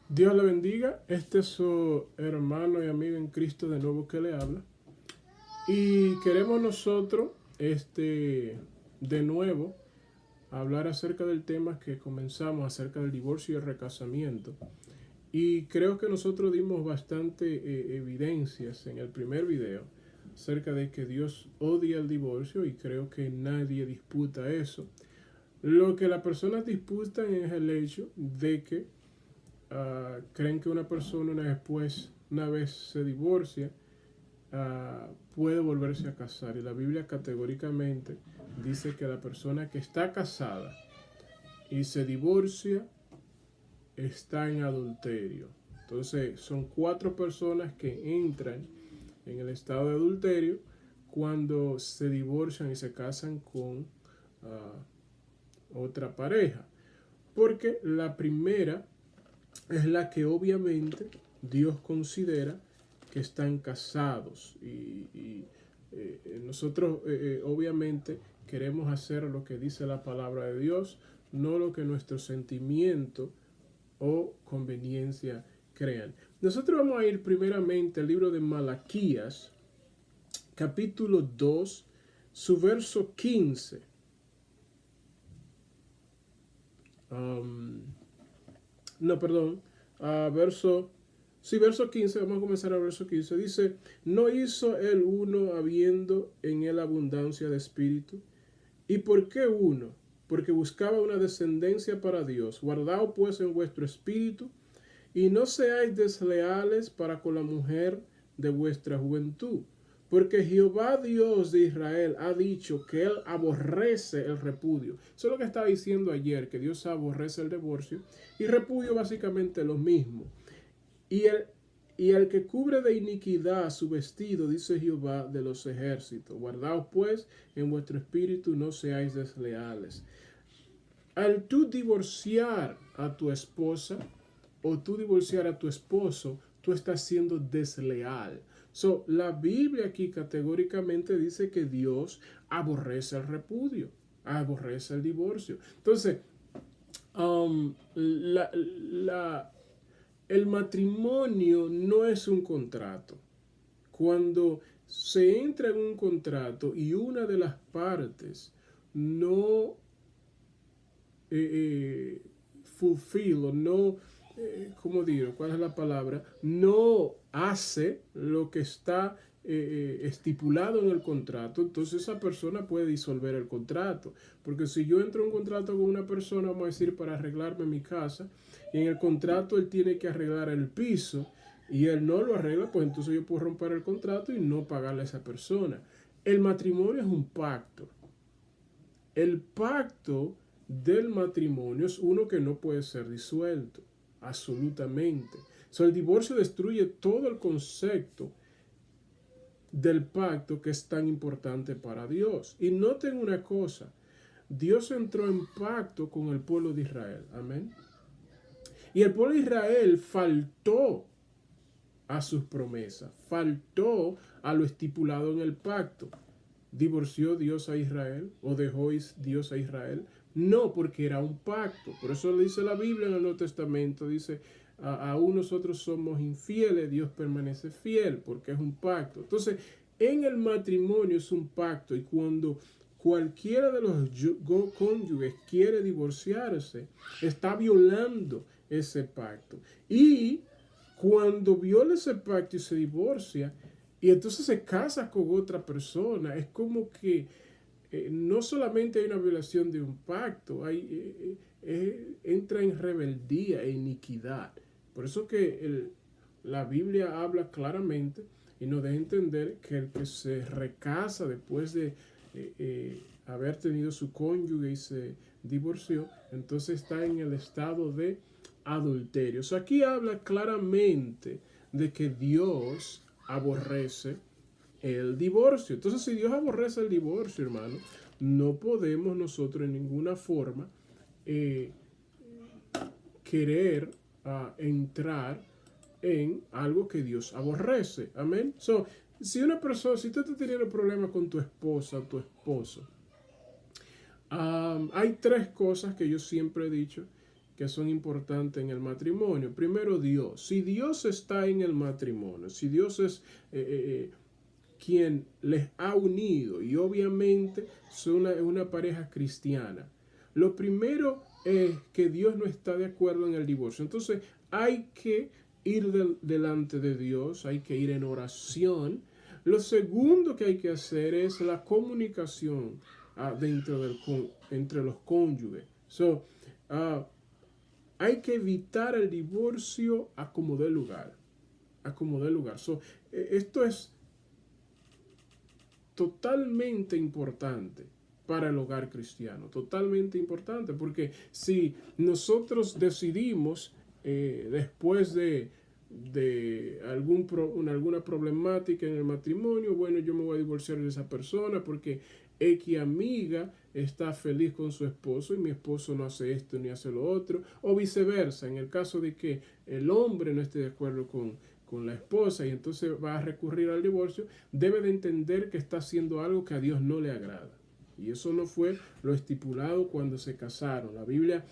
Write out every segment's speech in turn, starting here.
Dios le bendiga. Este es su hermano y amigo en Cristo de nuevo que le habla. Y queremos nosotros, de nuevo, hablar acerca del tema que comenzamos, acerca del divorcio y el recasamiento. Y creo que nosotros dimos bastante evidencias en el primer video acerca de que Dios odia el divorcio y creo que nadie disputa eso. Lo que las personas disputan es el hecho de que creen que una persona una vez se divorcia, puede volverse a casar. Y la Biblia categóricamente dice que la persona que está casada y se divorcia está en adulterio. Entonces son 4 personas que entran en el estado de adulterio cuando se divorcian y se casan con otra pareja. Porque la primera es la que obviamente Dios considera que están casados y nosotros obviamente queremos hacer lo que dice la palabra de Dios, no lo que nuestro sentimiento o conveniencia crean. Nosotros vamos a ir primeramente al libro de Malaquías, capítulo 2, su verso 15. No, perdón, verso 15, vamos a comenzar al verso 15. Dice, no hizo el uno habiendo en él abundancia de espíritu. ¿Y por qué uno? Porque buscaba una descendencia para Dios. Guardaos pues en vuestro espíritu y no seáis desleales para con la mujer de vuestra juventud. Porque Jehová Dios de Israel ha dicho que Él aborrece el repudio. Eso es lo que estaba diciendo ayer, que Dios aborrece el divorcio. Y repudio básicamente lo mismo. Y el que cubre de iniquidad su vestido, dice Jehová de los ejércitos. Guardaos pues en vuestro espíritu, no seáis desleales. Al tú divorciar a tu esposa o tú divorciar a tu esposo, tú estás siendo desleal. La Biblia aquí categóricamente dice que Dios aborrece el repudio, aborrece el divorcio. Entonces, el matrimonio no es un contrato. Cuando se entra en un contrato y una de las partes no fulfill o no, ¿cómo digo? ¿Cuál es la palabra? No hace lo que está estipulado en el contrato, entonces esa persona puede disolver el contrato. Porque si yo entro en un contrato con una persona, vamos a decir, para arreglarme mi casa, y en el contrato él tiene que arreglar el piso, y él no lo arregla, pues entonces yo puedo romper el contrato y no pagarle a esa persona. El matrimonio es un pacto. El pacto del matrimonio es uno que no puede ser disuelto, absolutamente. El divorcio destruye todo el concepto del pacto que es tan importante para Dios. Y noten una cosa, Dios entró en pacto con el pueblo de Israel, amén. Y el pueblo de Israel faltó a sus promesas, faltó a lo estipulado en el pacto. ¿Divorció Dios a Israel o dejó Dios a Israel? No, porque era un pacto. Por eso le dice la Biblia en el Nuevo Testamento, dice, aún nosotros somos infieles, Dios permanece fiel, porque es un pacto. Entonces, en el matrimonio es un pacto y cuando cualquiera de los cónyuges quiere divorciarse, está violando ese pacto. Y cuando viola ese pacto y se divorcia, y entonces se casa con otra persona, es como que no solamente hay una violación de un pacto, entra en rebeldía e iniquidad. Por eso que la Biblia habla claramente y nos deja entender que el que se recasa después de haber tenido su cónyuge y se divorció, entonces está en el estado de adulterio. Aquí habla claramente de que Dios aborrece el divorcio. Entonces, si Dios aborrece el divorcio, hermano, no podemos nosotros en ninguna forma eh, querer entrar en algo que Dios aborrece. Amén. Si una persona, si tú estás teniendo problemas con tu esposa o tu esposo, hay 3 cosas que yo siempre he dicho que son importantes en el matrimonio. Primero, Dios. Si Dios está en el matrimonio, si Dios es quien les ha unido, y obviamente son una pareja cristiana, lo primero es que Dios no está de acuerdo en el divorcio. Entonces hay que ir delante de Dios, hay que ir en oración. Lo segundo que hay que hacer es la comunicación entre los cónyuges. Hay que evitar el divorcio a como dé lugar. A como dé lugar. Esto es totalmente importante para el hogar cristiano, totalmente importante, porque si nosotros decidimos después de alguna problemática en el matrimonio, bueno, yo me voy a divorciar de esa persona porque X amiga está feliz con su esposo y mi esposo no hace esto ni hace lo otro, o viceversa, en el caso de que el hombre no esté de acuerdo con la esposa y entonces va a recurrir al divorcio, debe de entender que está haciendo algo que a Dios no le agrada. Y eso no fue lo estipulado cuando se casaron. La Biblia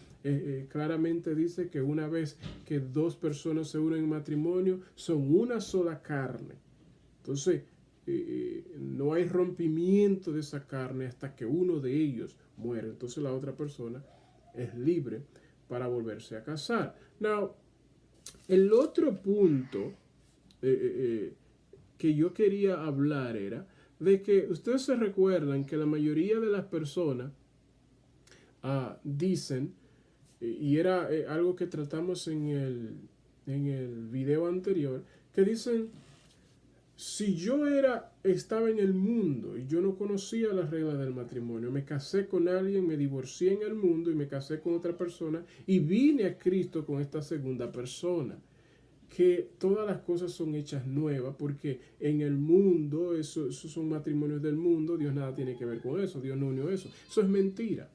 claramente dice que una vez que dos personas se unen en matrimonio, son una sola carne. Entonces, no hay rompimiento de esa carne hasta que uno de ellos muere. Entonces la otra persona es libre para volverse a casar. Now, el otro punto que yo quería hablar era de que ustedes se recuerdan que la mayoría de las personas dicen, y era algo que tratamos en el video anterior, que dicen, si yo estaba en el mundo y yo no conocía las reglas del matrimonio, me casé con alguien, me divorcié en el mundo y me casé con otra persona y vine a Cristo con esta segunda persona, que todas las cosas son hechas nuevas, porque en el mundo, esos son matrimonios del mundo, Dios nada tiene que ver con eso, Dios no unió eso. Eso es mentira.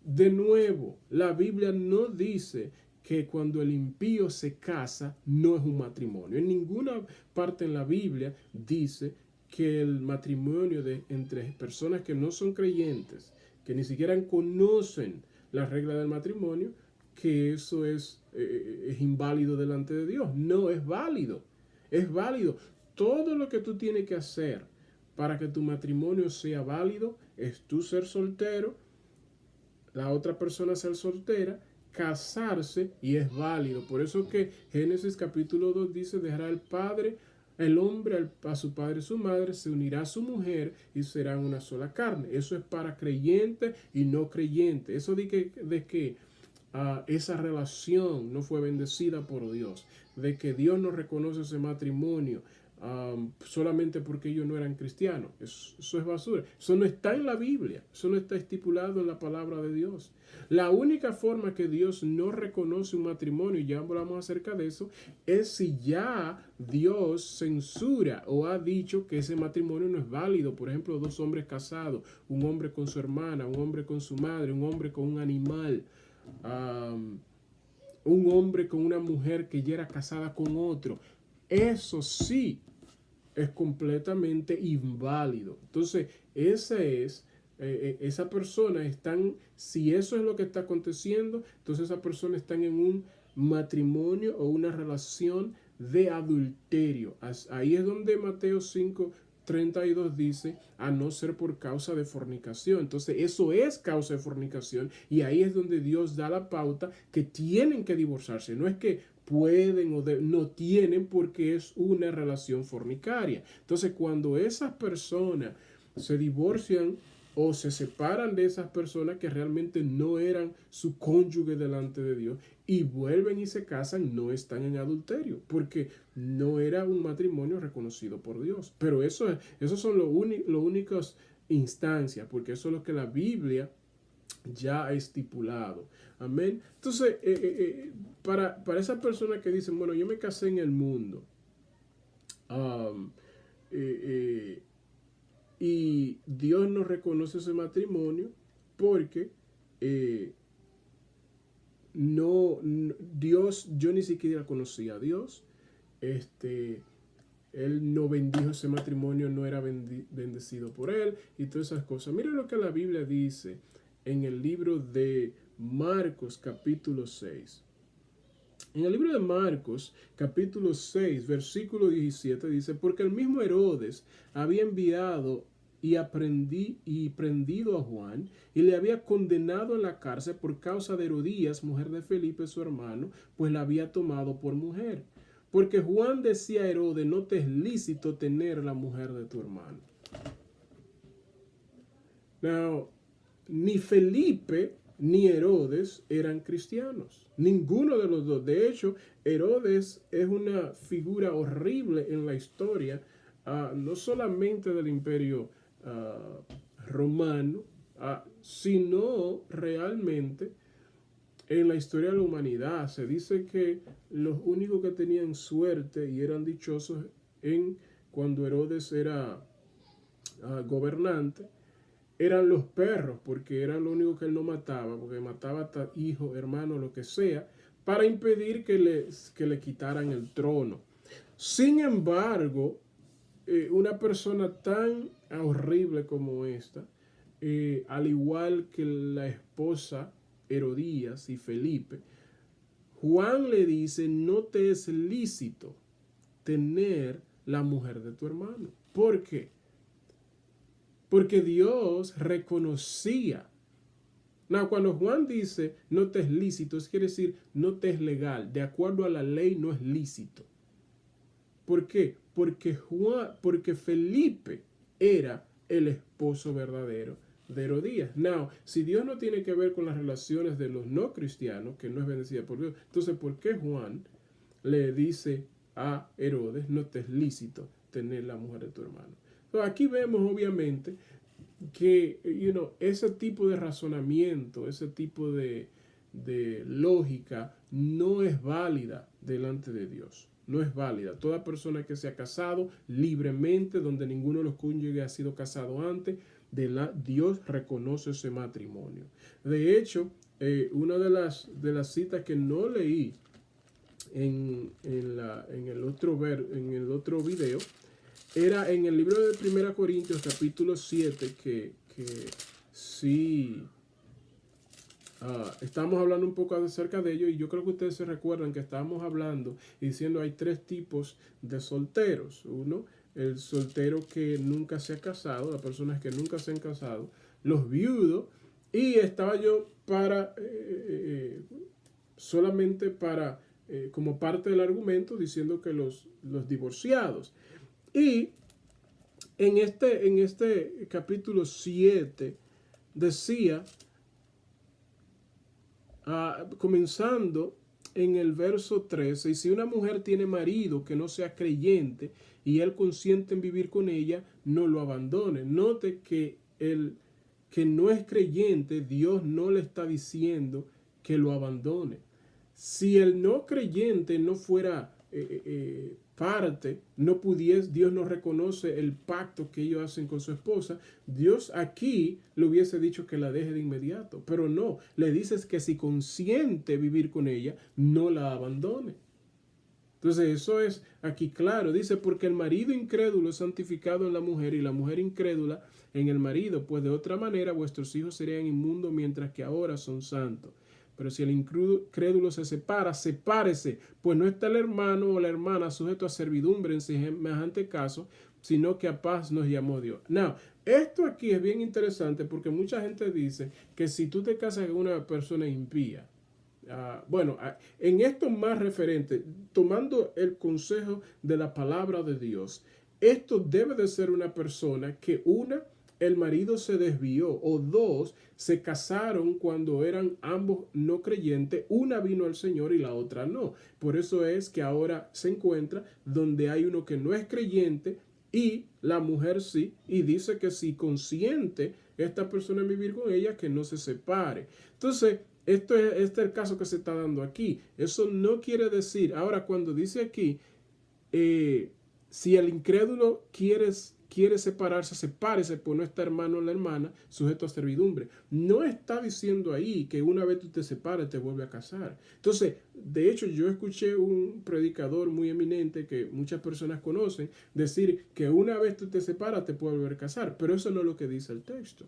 De nuevo, la Biblia no dice que cuando el impío se casa no es un matrimonio. En ninguna parte en la Biblia dice que el matrimonio entre personas que no son creyentes, que ni siquiera conocen las reglas del matrimonio, que eso es inválido delante de Dios. No, es válido. Es válido. Todo lo que tú tienes que hacer para que tu matrimonio sea válido es tú ser soltero, la otra persona ser soltera, casarse, y es válido. Por eso que Génesis capítulo 2 dice, dejará el hombre a su padre y su madre, se unirá a su mujer y serán una sola carne. Eso es para creyentes y no creyentes. Eso de que esa relación no fue bendecida por Dios, de que Dios no reconoce ese matrimonio solamente porque ellos no eran cristianos. Eso es basura. Eso no está en la Biblia. Eso no está estipulado en la palabra de Dios. La única forma que Dios no reconoce un matrimonio, y ya hablamos acerca de eso, es si ya Dios censura o ha dicho que ese matrimonio no es válido. Por ejemplo, dos hombres casados, un hombre con su hermana, un hombre con su madre, un hombre con un animal, un hombre con una mujer que ya era casada con otro. Eso sí es completamente inválido. Entonces, esa persona si eso es lo que está aconteciendo, entonces esa persona está en un matrimonio o una relación de adulterio. Ahí es donde Mateo 5:32 dice, a no ser por causa de fornicación. Entonces eso es causa de fornicación, y ahí es donde Dios da la pauta que tienen que divorciarse. No es que pueden no tienen, porque es una relación fornicaria. Entonces cuando esas personas se divorcian o se separan de esas personas que realmente no eran su cónyuge delante de Dios y vuelven y se casan, no están en adulterio, porque no era un matrimonio reconocido por Dios. Pero esos son las únicas instancias, porque eso es lo que la Biblia ya ha estipulado. Amén. Entonces, para esas personas que dicen, bueno, yo me casé en el mundo, y Dios no reconoce ese matrimonio porque Dios, yo ni siquiera conocía a Dios, él no bendijo ese matrimonio, no era bendecido por él y todas esas cosas. Mira lo que la Biblia dice en el libro de Marcos capítulo 6. En el libro de Marcos, capítulo 6, versículo 17, dice, porque el mismo Herodes había enviado y prendido a Juan, y le había condenado en la cárcel por causa de Herodías, mujer de Felipe, su hermano, pues la había tomado por mujer. Porque Juan decía a Herodes, no te es lícito tener la mujer de tu hermano. Now, ni Felipe ni Herodes eran cristianos. Ninguno de los dos. De hecho, Herodes es una figura horrible en la historia, no solamente del imperio romano, sino realmente en la historia de la humanidad. Se dice que los únicos que tenían suerte y eran dichosos cuando Herodes era gobernante eran los perros, porque eran lo único que él no mataba, porque mataba hasta hijo, hermano, lo que sea, para impedir que le quitaran el trono. Sin embargo, una persona tan horrible como esta, al igual que la esposa Herodías y Felipe, Juan le dice, no te es lícito tener la mujer de tu hermano. ¿Por qué? Porque Dios reconocía. No, cuando Juan dice no te es lícito, eso quiere decir no te es legal. De acuerdo a la ley no es lícito. ¿Por qué? Porque Felipe era el esposo verdadero de Herodías. Now, si Dios no tiene que ver con las relaciones de los no cristianos, que no es bendecida por Dios, entonces ¿por qué Juan le dice a Herodes no te es lícito tener la mujer de tu hermano? Entonces, aquí vemos obviamente que ese tipo de razonamiento, ese tipo de lógica no es válida delante de Dios. No es válida. Toda persona que se ha casado libremente, donde ninguno de los cónyuges ha sido casado antes, Dios reconoce ese matrimonio. De hecho, una de las citas que no leí en el otro video, era en el libro de 1 Corintios capítulo 7 que sí estamos hablando un poco acerca de ello, y yo creo que ustedes se recuerdan que estábamos hablando y diciendo hay tres tipos de solteros. Uno, el soltero que nunca se ha casado, las personas que nunca se han casado, los viudos, y estaba yo solamente como parte del argumento diciendo que los divorciados. Y en este capítulo 7 decía, comenzando en el verso 13, y si una mujer tiene marido que no sea creyente y él consiente en vivir con ella, no lo abandone. Note que el que no es creyente, Dios no le está diciendo que lo abandone. Si el no creyente no fuera parte, Dios no reconoce el pacto que ellos hacen con su esposa, Dios aquí le hubiese dicho que la deje de inmediato, pero no, le dices que si consiente vivir con ella, no la abandone. Entonces eso es aquí claro, dice, porque el marido incrédulo es santificado en la mujer y la mujer incrédula en el marido, pues de otra manera vuestros hijos serían inmundos mientras que ahora son santos. Pero si el incrédulo se separa, sepárese, pues no está el hermano o la hermana sujeto a servidumbre en semejante caso, sino que a paz nos llamó Dios. Now, esto aquí es bien interesante porque mucha gente dice que si tú te casas con una persona impía, en esto más referente, tomando el consejo de la palabra de Dios, esto debe de ser una persona que el marido se desvió, o dos, se casaron cuando eran ambos no creyentes, una vino al Señor y la otra no. Por eso es que ahora se encuentra donde hay uno que no es creyente y la mujer sí, y dice que si consiente esta persona en vivir con ella, que no se separe. Entonces, este es el caso que se está dando aquí. Eso no quiere decir, ahora cuando dice aquí, si el incrédulo quiere separarse, sepárese, pues no está hermano o la hermana sujeto a servidumbre. No está diciendo ahí que una vez tú te separes te vuelve a casar. Entonces, de hecho, yo escuché un predicador muy eminente que muchas personas conocen decir que una vez tú te separas te puede volver a casar, pero eso no es lo que dice el texto.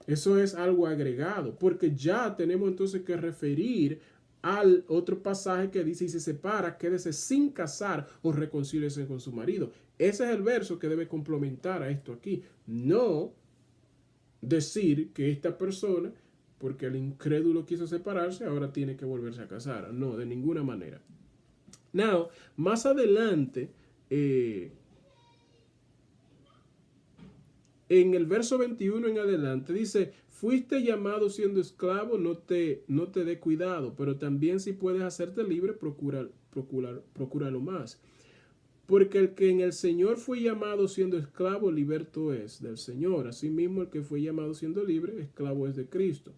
Eso es algo agregado, porque ya tenemos entonces que referir al otro pasaje que dice: y se separa, quédese sin casar o reconcíliese con su marido. Ese es el verso que debe complementar a esto aquí. No decir que esta persona, porque el incrédulo quiso separarse, ahora tiene que volverse a casar. No, de ninguna manera. Now, más adelante, en el verso 21 en adelante, dice: fuiste llamado siendo esclavo, no te dé cuidado, pero también si puedes hacerte libre, procúralo más. Porque el que en el Señor fue llamado siendo esclavo, liberto es del Señor. Asimismo, el que fue llamado siendo libre, esclavo es de Cristo.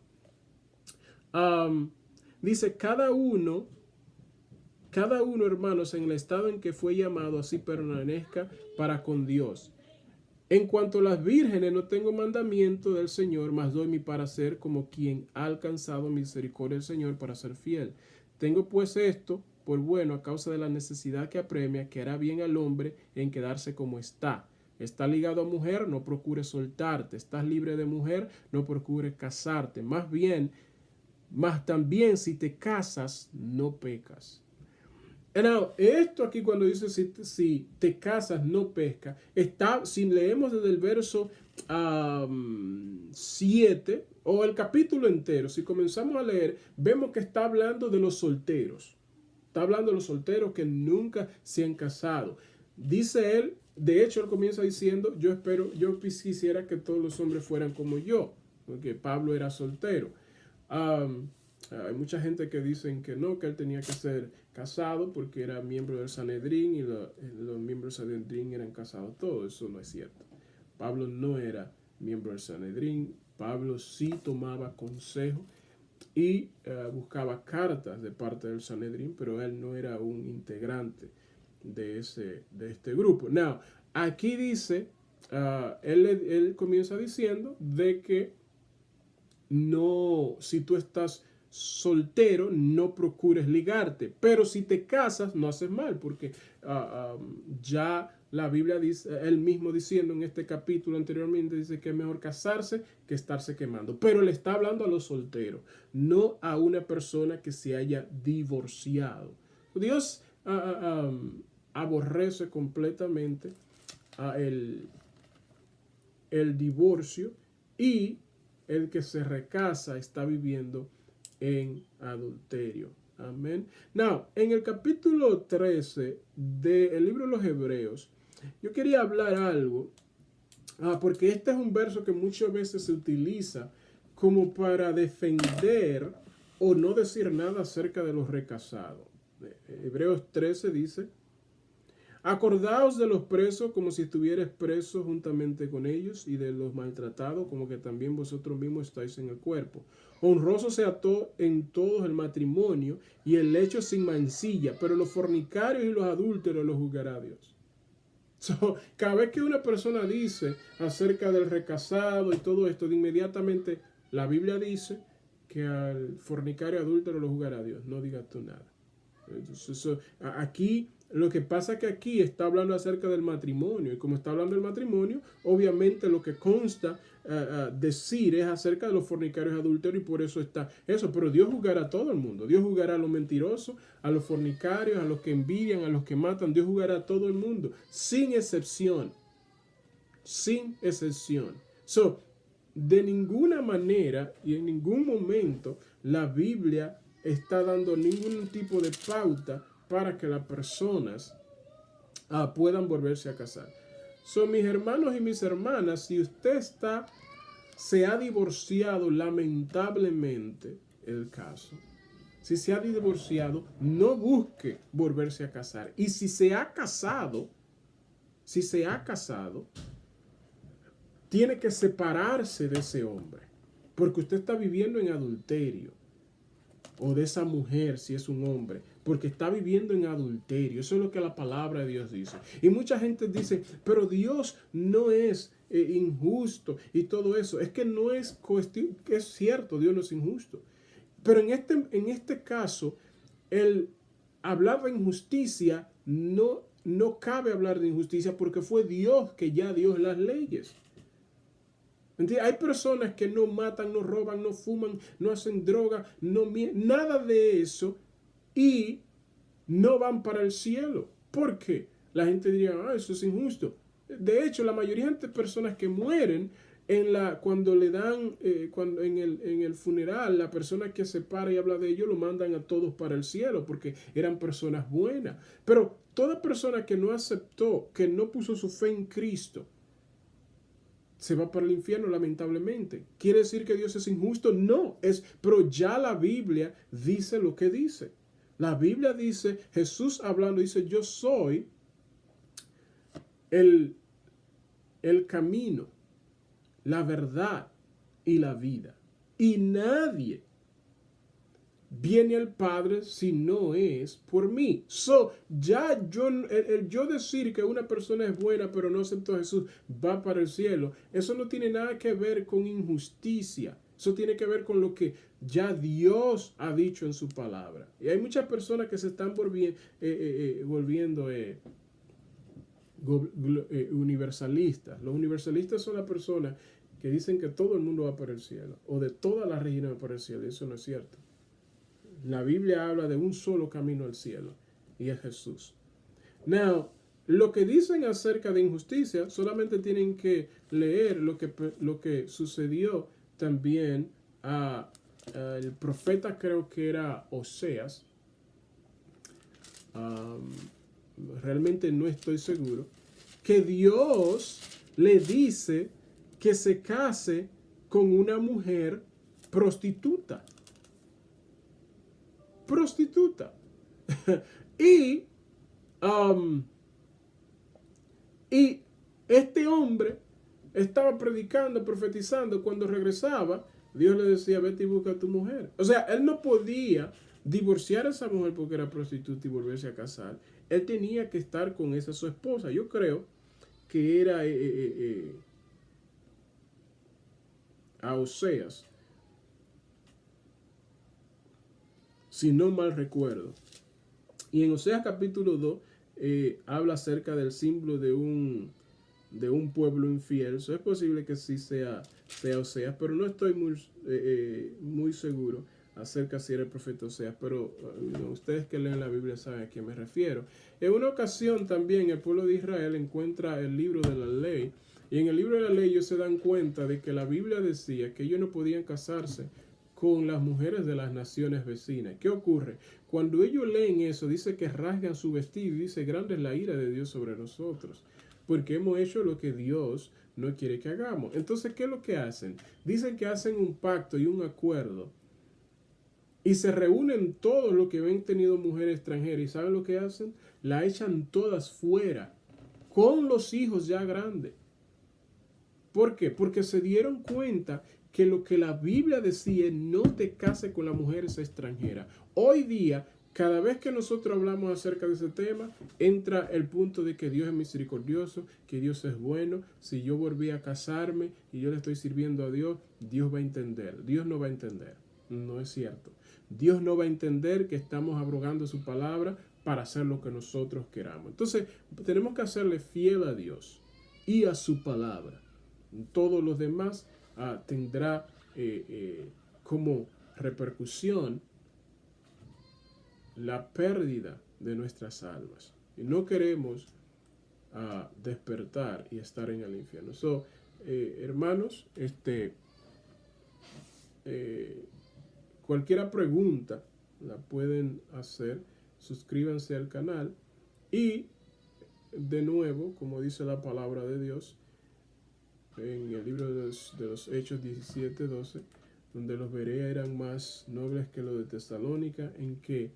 Dice: cada uno, hermanos, en el estado en que fue llamado, así permanezca para con Dios. En cuanto a las vírgenes, no tengo mandamiento del Señor, mas doy mi parecer como quien ha alcanzado misericordia del Señor para ser fiel. Tengo pues esto por bueno a causa de la necesidad que apremia, que hará bien al hombre en quedarse como está. Estás ligado a mujer, no procures soltarte. Estás libre de mujer, no procures casarte. Más también si te casas, no pecas. Now, esto aquí cuando dice si te casas no pesca, si leemos desde el verso 7 o el capítulo entero, si comenzamos a leer, vemos que está hablando de los solteros. Está hablando de los solteros que nunca se han casado. Dice él, de hecho él comienza diciendo: yo quisiera que todos los hombres fueran como yo, porque Pablo era soltero. Hay mucha gente que dicen que no, que él tenía que ser casado porque era miembro del Sanedrín y los miembros del Sanedrín eran casados todos. Eso no es cierto. Pablo no era miembro del Sanedrín. Pablo sí tomaba consejo y buscaba cartas de parte del Sanedrín, pero él no era un integrante de este grupo. Now, aquí dice, él comienza diciendo de que no, si tú estás soltero, no procures ligarte, pero si te casas, no haces mal, porque ya la Biblia dice, él mismo diciendo en este capítulo anteriormente, dice que es mejor casarse que estarse quemando, pero le está hablando a los solteros, no a una persona que se haya divorciado. Dios aborrece completamente el divorcio, y el que se recasa está viviendo en adulterio. Amén. Now, en el capítulo 13 del libro de los Hebreos, yo quería hablar algo, porque este es un verso que muchas veces se utiliza como para defender o no decir nada acerca de los recasados. Hebreos 13 dice: acordaos de los presos como si estuvierais presos juntamente con ellos, y de los maltratados como que también vosotros mismos estáis en el cuerpo. Honroso sea en todos el matrimonio y el lecho sin mancilla, pero los fornicarios y los adúlteros los juzgará Dios. Cada vez que una persona dice acerca del recasado y todo esto, de inmediatamente la Biblia dice que al fornicario y adúltero lo juzgará Dios. No digas tú nada. Entonces, aquí lo que pasa es que aquí está hablando acerca del matrimonio, y como está hablando del matrimonio, obviamente lo que consta decir es acerca de los fornicarios adúlteros, y por eso está eso. Pero Dios juzgará a todo el mundo. Dios juzgará a los mentirosos, a los fornicarios, a los que envidian, a los que matan. Dios juzgará a todo el mundo, sin excepción. Sin excepción. De ninguna manera y en ningún momento la Biblia está dando ningún tipo de pauta para que las personas puedan volverse a casar. Mis hermanos y mis hermanas, si usted se ha divorciado, lamentablemente el caso, si se ha divorciado, no busque volverse a casar. Y si se ha casado, tiene que separarse de ese hombre, porque usted está viviendo en adulterio. O de esa mujer, si es un hombre, porque está viviendo en adulterio. Eso es lo que la palabra de Dios dice. Y mucha gente dice: pero Dios no es injusto y todo eso. Es que no es cuestión, que es cierto, Dios no es injusto. Pero en este caso, el hablar de injusticia, no cabe hablar de injusticia, porque fue Dios que ya dio las leyes. ¿Entiendes? Hay personas que no matan, no roban, no fuman, no hacen droga, no nada de eso y no van para el cielo. ¿Por qué? La gente diría, eso es injusto. De hecho, la mayoría de personas que mueren cuando le dan, cuando en el funeral, la persona que se para y habla de ellos lo mandan a todos para el cielo porque eran personas buenas. Pero toda persona que no aceptó, que no puso su fe en Cristo, se va para el infierno, lamentablemente. ¿Quiere decir que Dios es injusto? No, pero ya la Biblia dice lo que dice. La Biblia dice, Jesús hablando, dice, yo soy el camino, la verdad y la vida. Y nadie viene al Padre si no es por mí. Ya yo decir que una persona es buena pero no aceptó a Jesús, va para el cielo, eso no tiene nada que ver con injusticia. Eso tiene que ver con lo que ya Dios ha dicho en su palabra. Y hay muchas personas que se están volviendo universalistas. Los universalistas son las personas que dicen que todo el mundo va para el cielo o de todas las regiones va para el cielo. Eso no es cierto. La Biblia habla de un solo camino al cielo y es Jesús. Now, lo que dicen acerca de injusticia solamente tienen que leer lo que sucedió también a el profeta, creo que era Oseas. Realmente no estoy seguro. Que Dios le dice que se case con una mujer prostituta. y este hombre estaba predicando, profetizando. Cuando regresaba, Dios le decía, vete y busca a tu mujer. O sea, él no podía divorciar a esa mujer porque era prostituta y volverse a casar. Él tenía que estar con esa su esposa. Yo creo que era a Oseas, si no mal recuerdo. Y en Oseas capítulo 2 habla acerca del símbolo de un pueblo infiel. Eso es posible que sí sea Oseas, pero no estoy muy seguro acerca si era el profeta Oseas, pero ustedes que leen la Biblia saben a quién me refiero. En una ocasión también el pueblo de Israel encuentra el libro de la ley, y en el libro de la ley ellos se dan cuenta de que la Biblia decía que ellos no podían casarse con las mujeres de las naciones vecinas. ¿Qué ocurre? Cuando ellos leen eso, dice que rasgan su vestido y dice, grande es la ira de Dios sobre nosotros, porque hemos hecho lo que Dios no quiere que hagamos. Entonces, ¿qué es lo que hacen? Dicen que hacen un pacto y un acuerdo y se reúnen todos los que han tenido mujeres extranjeras. ¿Y saben lo que hacen? La echan todas fuera con los hijos ya grandes. ¿Por qué? Porque se dieron cuenta que lo que la Biblia decía es no te cases con las mujeres extranjeras. Hoy día, cada vez que nosotros hablamos acerca de ese tema, entra el punto de que Dios es misericordioso, que Dios es bueno. Si yo volví a casarme y yo le estoy sirviendo a Dios, Dios va a entender. Dios no va a entender. No es cierto. Dios no va a entender que estamos abrogando su palabra para hacer lo que nosotros queramos. Entonces, tenemos que hacerle fiel a Dios y a su palabra. Todos los demás tendrá como repercusión la pérdida de nuestras almas. Y no queremos despertar y estar en el infierno. Hermanos, cualquier pregunta la pueden hacer. Suscríbanse al canal. Y de nuevo, como dice la palabra de Dios en el libro de los Hechos 17:12, donde los bereas eran más nobles que los de Tesalónica, en que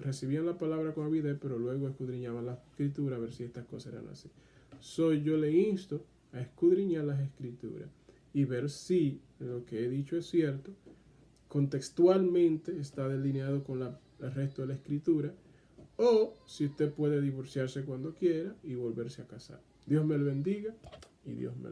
recibían la palabra con avidez, pero luego escudriñaban la escritura a ver si estas cosas eran así. Yo le insto a escudriñar las escrituras y ver si lo que he dicho es cierto, contextualmente está delineado con el resto de la escritura, o si usted puede divorciarse cuando quiera y volverse a casar. Dios me lo bendiga y Dios me lo